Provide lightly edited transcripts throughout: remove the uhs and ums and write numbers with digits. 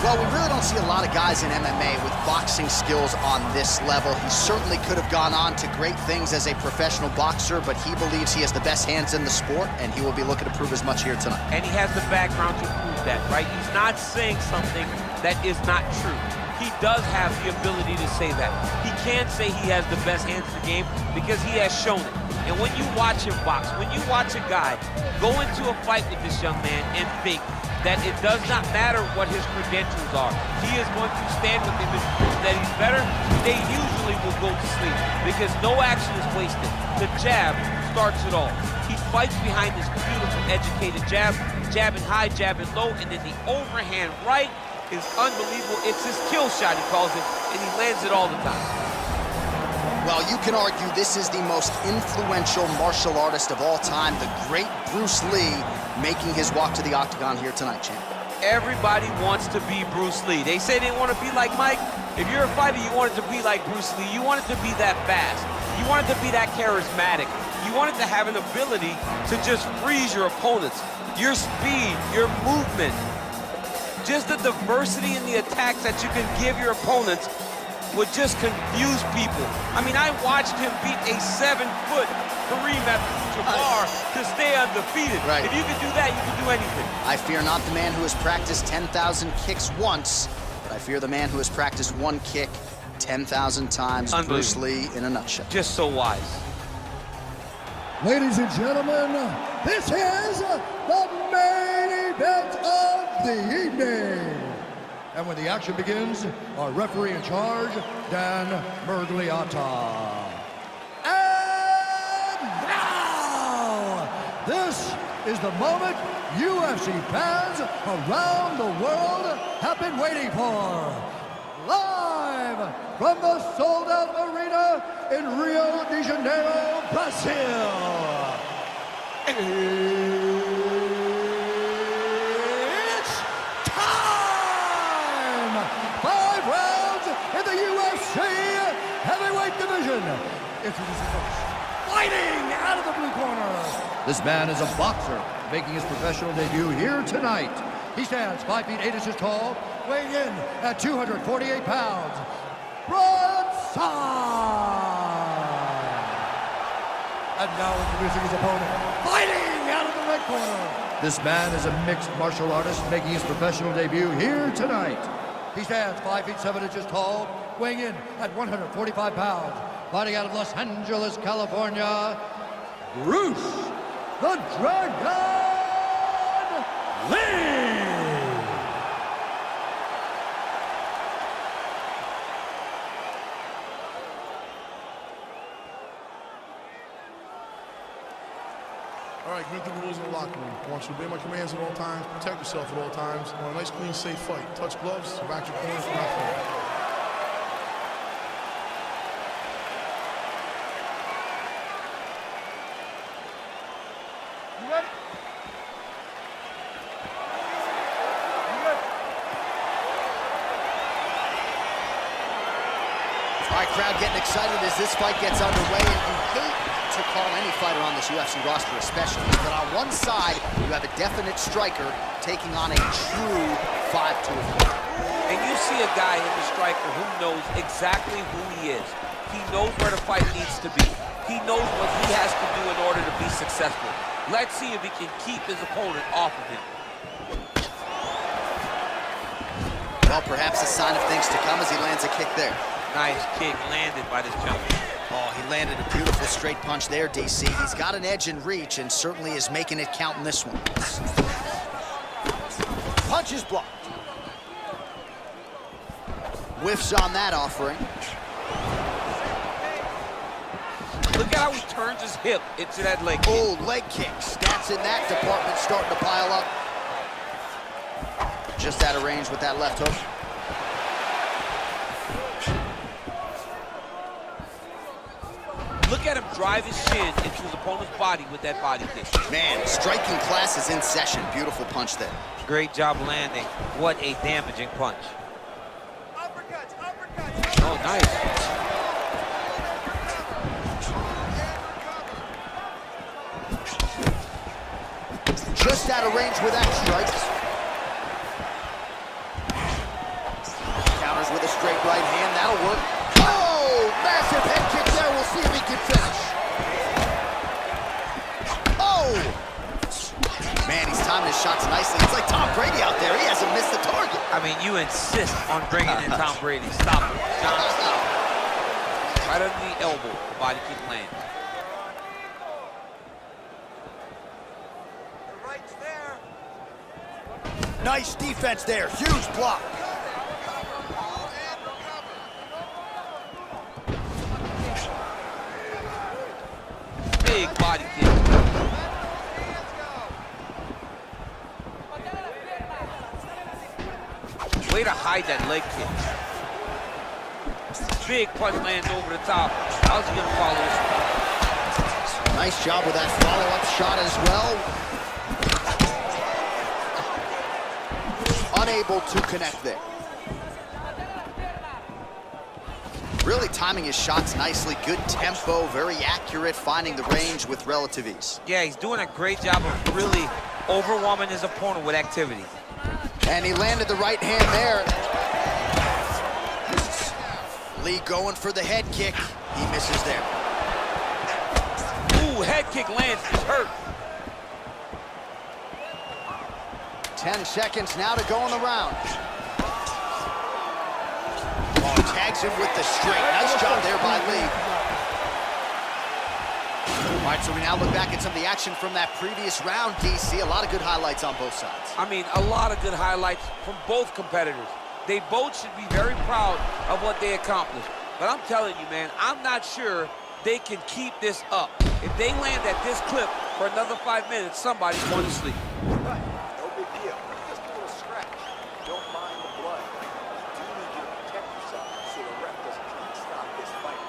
Well, we really don't see a lot of guys in MMA with boxing skills on this level. He certainly could have gone on to great things as a professional boxer, but he believes he has the best hands in the sport, and he will be looking to prove as much here tonight. And he has the background to prove that, right? He's not saying something that is not true. He does have the ability to say that. He can say he has the best hands in the game because he has shown it. And when you watch him box, when you watch a guy go into a fight with this young man and think that it does not matter what his credentials are, he is going to stand with him and prove that he's better, they usually will go to sleep because no action is wasted. The jab starts it all. He fights behind this beautiful, educated jab, jabbing high, jabbing low, and then the overhand right is unbelievable. It's his kill shot, he calls it, and he lands it all the time. Well, you can argue this is the most influential martial artist of all time, the great Bruce Lee, making his walk to the octagon here tonight, champ. Everybody wants to be Bruce Lee. They say they want to be like Mike. If you're a fighter, you want it to be like Bruce Lee. You want it to be that fast. You want it to be that charismatic. You want it to have an ability to just freeze your opponents. Your speed, your movement, just the diversity in the attacks that you can give your opponents would just confuse people. I mean, I watched him beat a 7-foot Kareem Abdul-Jabbar to stay undefeated. Right. If you can do that, you can do anything. I fear not the man who has practiced 10,000 kicks once, but I fear the man who has practiced one kick 10,000 times. Bruce Lee in a nutshell. Just so wise. Ladies and gentlemen, this is the main event of the evening. And when the action begins, our referee in charge, Dan Mergliata. And now, this is the moment UFC fans around the world have been waiting for. Live from the sold-out arena in Rio de Janeiro, Brazil. It's time! 5 rounds in the UFC heavyweight division. Introducing first, fighting out of the blue corner. This man is a boxer, making his professional debut here tonight. He stands 5 feet 8 inches tall, weighing in at 248 pounds. Bronson! And now introducing his opponent, fighting out of the red corner. This man is a mixed martial artist making his professional debut here tonight. He stands 5 feet 7 inches tall, weighing in at 145 pounds. Fighting out of Los Angeles, California, Bruce the Dragon Lee! All right, give me the rules in the locker room. I want you to obey my commands at all times, protect yourself at all times. I want a nice, clean, safe fight. Touch gloves, back your corners, not fight. You ready? You ready? All right, crowd getting excited as this fight gets underway, and you hate to call any fighter on this UFC roster especially, but on one side, you have a definite striker taking on a true 5-2. And you see a guy in the striker who knows exactly who he is. He knows where the fight needs to be. He knows what he has to do in order to be successful. Let's see if he can keep his opponent off of him. Well, perhaps a sign of things to come as he lands a kick there. Nice kick landed by this gentleman. Oh, he landed a beautiful straight punch there, DC. He's got an edge in reach and certainly is making it count in this one. Punch is blocked. Whiffs on that offering. Look at how he turns his hip into that leg kick. Oh, leg kicks. Stats in that department starting to pile up. Just out of range with that left hook. Look at him drive his shin into his opponent's body with that body kick. Man, striking class is in session. Beautiful punch there. Great job landing. What a damaging punch. Uppercuts, uppercuts. Oh, nice. Just out of range with that strike. straight right hand. That'll work. Oh, massive head kick there. We'll see if he can finish. Oh! Man, he's timing his shots nicely. It's like Tom Brady out there. He hasn't missed the target. I mean, you insist on bringing in Tom Brady. Stop it, John. Stop. Right under the elbow. The body keep laying. Nice defense there. Huge block. Big body kick. Way to hide that leg kick. Big punch lands over the top. How's he gonna follow this? Nice job with that follow-up shot as well. Unable to connect there. Really timing his shots nicely. Good tempo, very accurate, finding the range with relative ease. Yeah, he's doing a great job of really overwhelming his opponent with activity. And he landed the right hand there. Lee going for the head kick. He misses there. Ooh, head kick lands. He's hurt. 10 seconds now to go in the round. Oh, tags him with the straight. Nice job there by Lee. All right, so we now look back at some of the action from that previous round, DC. A lot of good highlights on both sides. I mean, a lot of good highlights from both competitors. They both should be very proud of what they accomplished. But I'm telling you, man, I'm not sure they can keep this up. If they land at this clip for another 5 minutes, somebody's going to sleep. No big deal. Just a little scratch. Don't mind the blood. You do need to protect yourself so the ref doesn't try to stop this fight.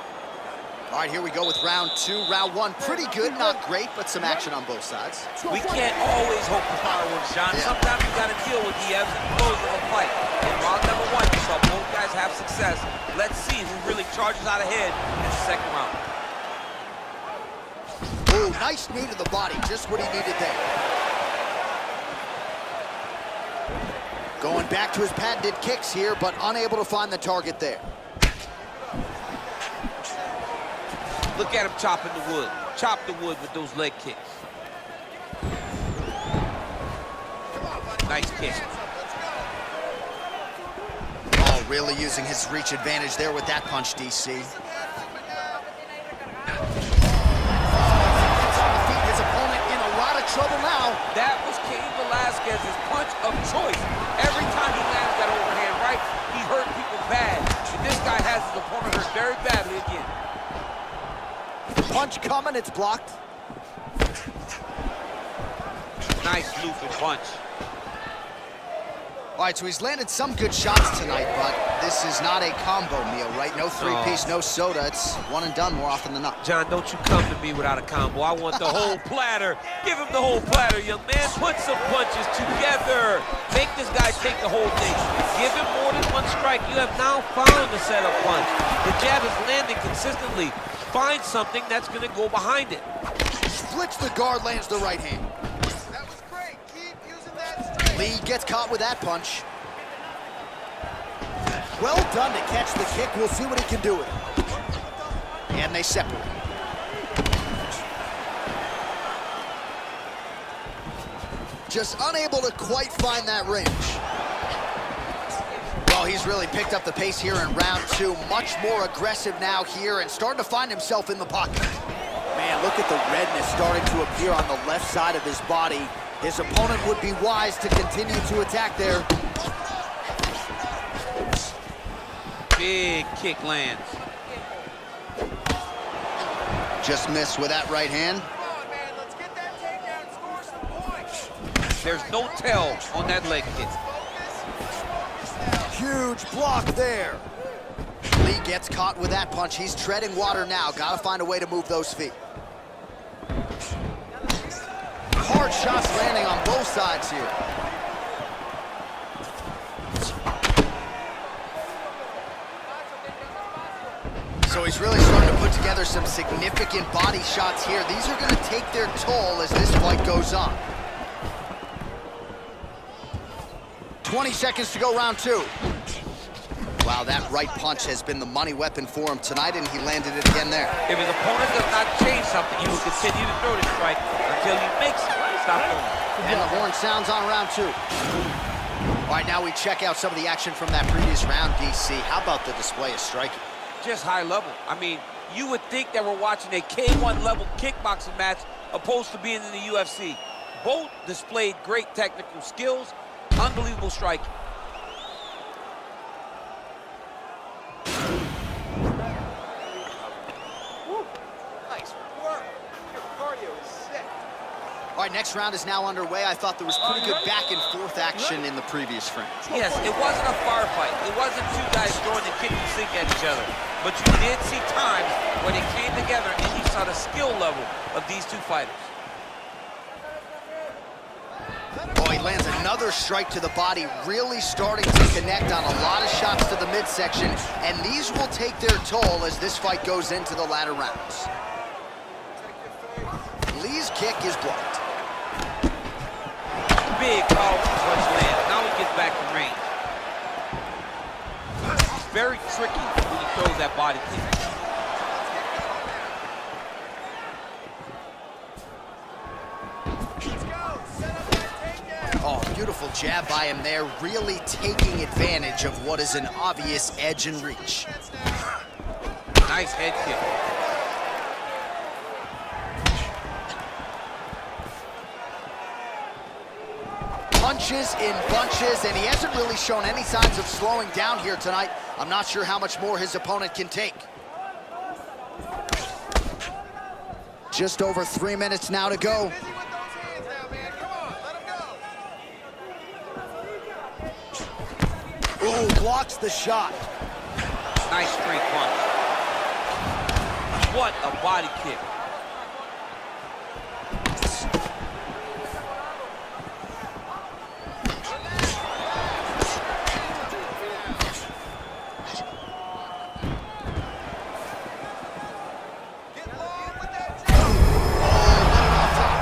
All right, here we go with round two. Round one, pretty good, not great, but some action on both sides. We can't always hope for fireworks, John. Yeah. Sometimes you got to deal with the ebbs and flows of a fight. In round number one, you saw both guys have success. Let's see who really charges out ahead in the second round. Ooh, nice knee to the body, just what he needed there. Going back to his patented kicks here, but unable to find the target there. Look at him chopping the wood. Chop the wood with those leg kicks. Nice kick. Oh, really using his reach advantage there with that punch, DC. His opponent in a lot of trouble now. That was Cain Velasquez's punch of choice. Every time he lands that overhand right, he hurt people bad. And this guy has his opponent hurt very badly again. Punch coming, it's blocked. Nice looping punch. All right, so he's landed some good shots tonight, but this is not a combo meal, right? No three-piece, no soda. It's one and done more often than not. John, don't you come to me without a combo. I want the whole platter. Give him the whole platter, young man. Put some punches together. Make this guy take the whole thing. Give him more than one strike. You have now found the setup punch. The jab is landing consistently. Find something that's going to go behind it. Splits the guard, lands the right hand. That was great. Keep using that straight. Lee gets caught with that punch. Well done to catch the kick. We'll see what he can do with it. And they separate. Just unable to quite find that range. Well, he's really picked up the pace here in round two. Much more aggressive now here and starting to find himself in the pocket. Man, look at the redness starting to appear on the left side of his body. His opponent would be wise to continue to attack there. Big kick lands. Just missed with that right hand. Come on, man. Let's get that takedown and score some points. There's no tell on that leg kick. Huge block there. Lee gets caught with that punch. He's treading water now. Got to find a way to move those feet. Hard shots landing on both sides here. So he's really starting to put together some significant body shots here. These are going to take their toll as this fight goes on. 20 seconds to go, round two. Wow, that right punch has been the money weapon for him tonight, and he landed it again there. If his opponent does not change something, he will continue to throw this strike until he makes it stop throwing. And the horn sounds on round 2. All right, now we check out some of the action from that previous round, DC. How about the display of striking? Just high level. I mean, you would think that we're watching a K1 level kickboxing match opposed to being in the UFC. Both displayed great technical skills, unbelievable striking. Nice work. Your cardio is sick. All right, next round is now underway. I thought there was pretty good back and forth action in the previous frame. Yes, it wasn't a firefight. It wasn't two guys throwing the kick and sink at each other. But you did see times where they came together and you saw the skill level of these two fighters. Oh, he lands another strike to the body, really starting to connect on a lot of shots to the midsection, and these will take their toll as this fight goes into the latter rounds. Lee's kick is blocked. Big, powerful punch land. Now he gets back in range. It's very tricky when he throws that body kick. Oh, beautiful jab by him there, really taking advantage of what is an obvious edge and reach. Nice head kick. Punches in bunches, and he hasn't really shown any signs of slowing down here tonight. I'm not sure how much more his opponent can take. Just over 3 minutes now to go. Ooh, blocks the shot. Nice straight punch. What a body kick.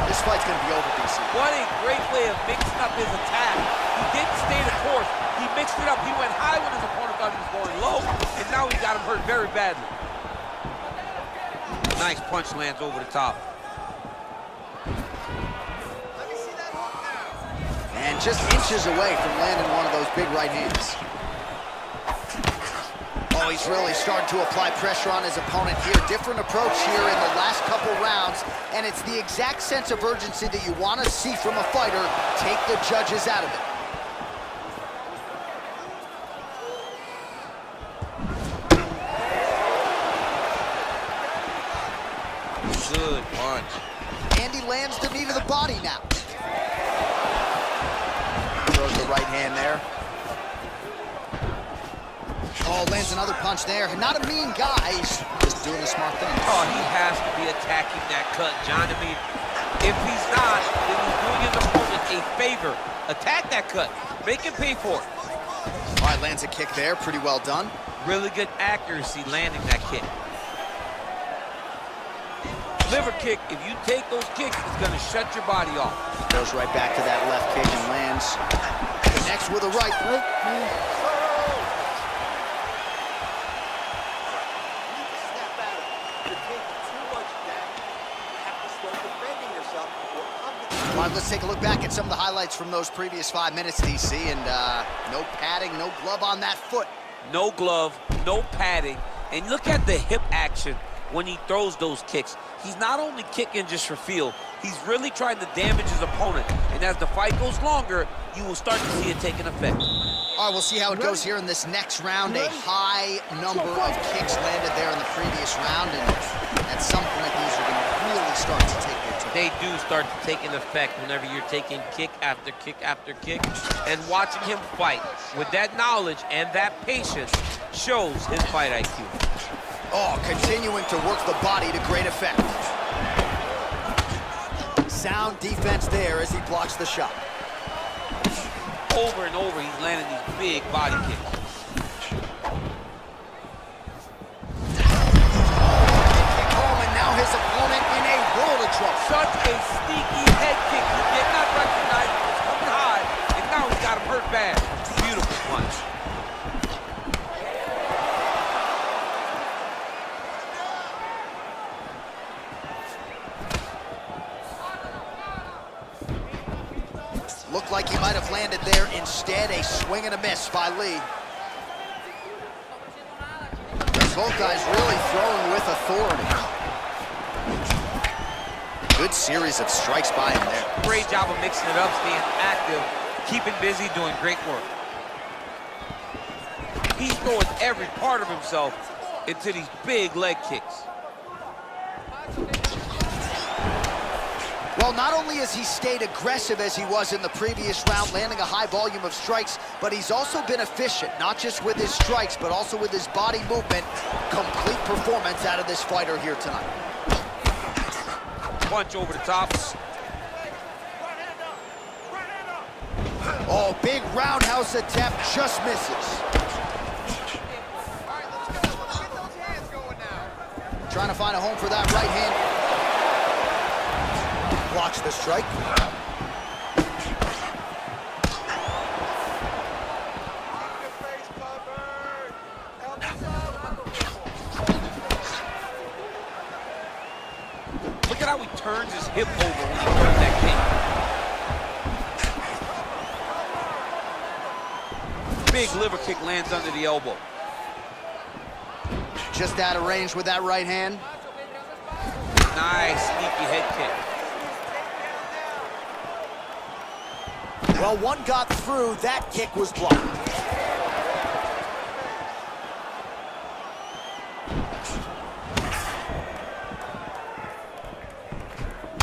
This fight's gonna be over, DC. What a great way of mixing up his attack. He didn't stay the course. He mixed it up. He went high when his opponent thought he was going low, and now he got him hurt very badly. Nice punch lands over the top. And just inches away from landing one of those big right hands. Oh, he's really starting to apply pressure on his opponent here. Different approach here in the last couple rounds, and it's the exact sense of urgency that you want to see from a fighter. Take the judges out of it. Good punch. And he lands the knee to the body now. Throws the right hand there. Oh, lands another punch there. Not a mean guy, he's just doing the smart thing. Oh, he has to be attacking that cut, John. I mean, if he's not, then he's doing his opponent a favor. Attack that cut. Make him pay for it. All right, lands a kick there. Pretty well done. Really good accuracy landing that kick. Liver kick, if you take those kicks, it's going to shut your body off. Goes right back to that left kick and lands. Connects with a right. All right, let's take a look back at some of the highlights from those previous 5 minutes, DC, and no padding, no glove on that foot. No glove, no padding, and look at the hip action when he throws those kicks. He's not only kicking just for feel, he's really trying to damage his opponent, and as the fight goes longer, you will start to see it taking effect. All right, we'll see how it goes here in this next round. A high number of kicks landed there in the previous round, and at some point, these are going to really start to take their toll. They do start to take an effect whenever you're taking kick after kick after kick, and watching him fight with that knowledge and that patience shows his fight IQ. Oh, continuing to work the body to great effect. Sound defense there as he blocks the shot. Over and over, he's landing these big body kicks. Oh, and now his opponent in a world of trouble. Such a sneaky head kick. He did not recognize it was coming high, and now he got him hurt bad. Beautiful punch. Looked like he might have landed there. Instead, a swing and a miss by Lee. Both guys really throwing with authority. Good series of strikes by him there. Great job of mixing it up, staying active, keeping busy, doing great work. He's throwing every part of himself into these big leg kicks. Well, not only has he stayed aggressive as he was in the previous round, landing a high volume of strikes, but he's also been efficient, not just with his strikes, but also with his body movement. Complete performance out of this fighter here tonight. Punch over the top. Oh, big roundhouse attempt, just misses. Trying to find a home for that right hand. Blocks the strike. Look at how he turns his hip over when he throws that kick. Big liver kick lands under the elbow. Just out of range with that right hand. Nice, sneaky head kick. Well, one got through. That kick was blocked.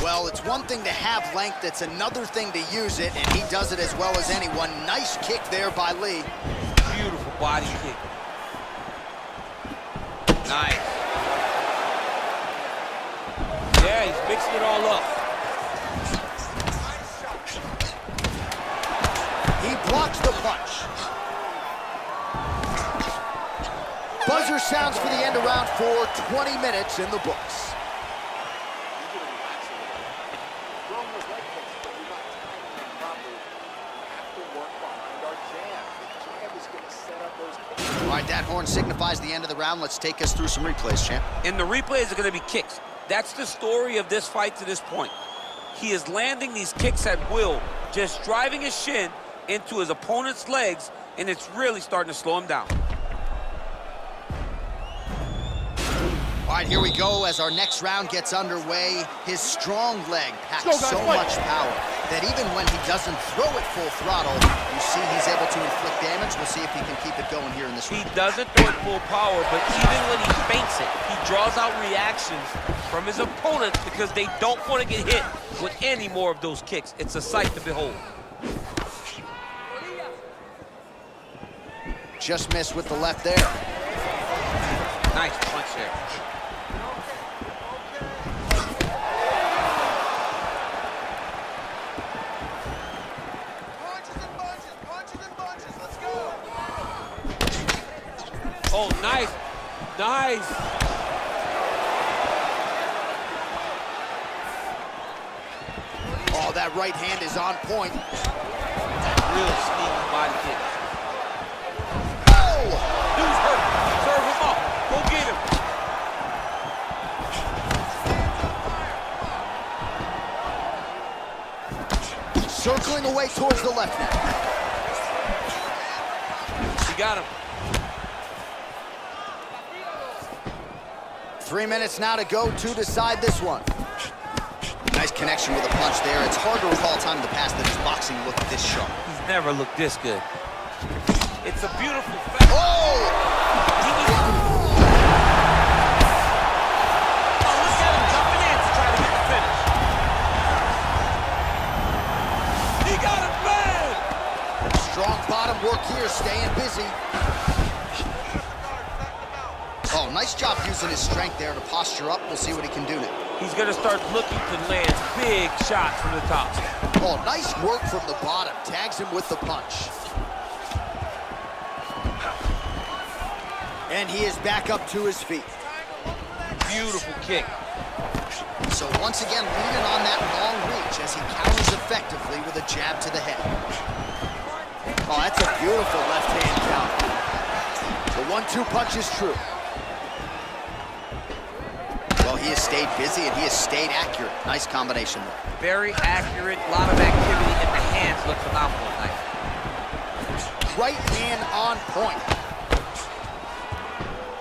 Well, it's one thing to have length. It's another thing to use it, and he does it as well as anyone. Nice kick there by Lee. Beautiful body kick. Nice. Yeah, he's mixing it all up. He blocks the punch. Buzzer sounds for the end of round 4, 20 minutes in the books. All right, that horn signifies the end of the round. Let's take us through some replays, champ. And the replays are going to be kicks. That's the story of this fight to this point. He is landing these kicks at will, just driving his shin into his opponent's legs, and it's really starting to slow him down. All right, here we go as our next round gets underway. His strong leg packs so much power that even when he doesn't throw it full throttle, you see he's able to inflict damage. We'll see if he can keep it going here in this round. He doesn't throw it full power, but even when he feints it, he draws out reactions from his opponents because they don't want to get hit with any more of those kicks. It's a sight to behold. Just missed with the left there. Nice punch there. Oh, nice. Nice. Oh, that right hand is on point. Real sneaky body kick. Oh! Dude's hurt. Serve him up. Go get him. Circling away towards the left now. He got him. 3 minutes now to go to decide this one. Nice connection with a punch there. It's hard to recall a time in the past that his boxing looked this sharp. He's never looked this good. It's a beautiful fact. Oh! Oh, look at him jumping in to try to get the finish. He got it bad! Strong bottom work here, staying busy. Oh, nice job using his strength there to posture up. We'll see what he can do now. He's gonna start looking to land big shots from the top. Oh, nice work from the bottom. Tags him with the punch. And he is back up to his feet. Beautiful kick. So once again, leaning on that long reach as he counters effectively with a jab to the head. Oh, that's a beautiful left hand counter. The 1-2 punch is true. Well, he has stayed busy and he has stayed accurate. Nice combination there. Very accurate, a lot of activity, and the hands look right hand on point.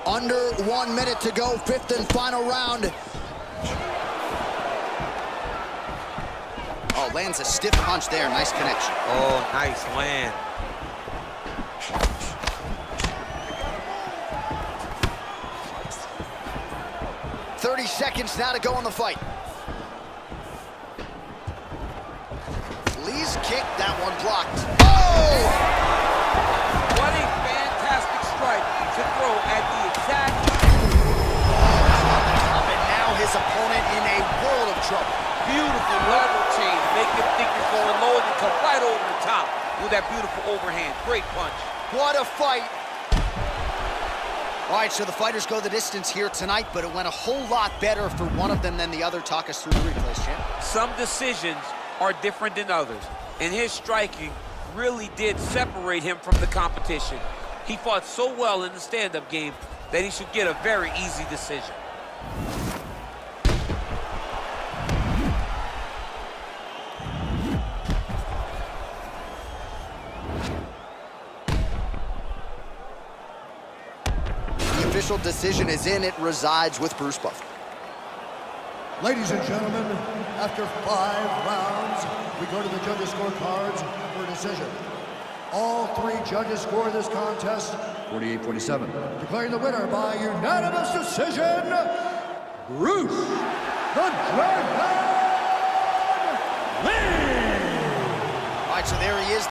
Under 1 minute to go, fifth and final round. Oh, lands a stiff punch there. Nice connection. Oh, nice land. "30 seconds now to go in the fight." Lee's kick, that one blocked. Oh! What a fantastic strike to throw at the exact... And now his opponent in a world of trouble. Beautiful level change. Make him think you're going low and you come right over the top with that beautiful overhand. Great punch. What a fight. All right, so the fighters go the distance here tonight, but it went a whole lot better for one of them than the other. Talk us through the replays, champ. Some decisions are different than others, and his striking really did separate him from the competition. He fought so well in the stand-up game that he should get a very easy decision. The official decision is in. It resides with Bruce Buffer. Ladies and gentlemen, after 5 rounds, we go to the judges' scorecards for a decision. All 3 judges score this contest 48-47. Declaring the winner by unanimous decision, Bruce the Dragon Lee! All right, so there he is.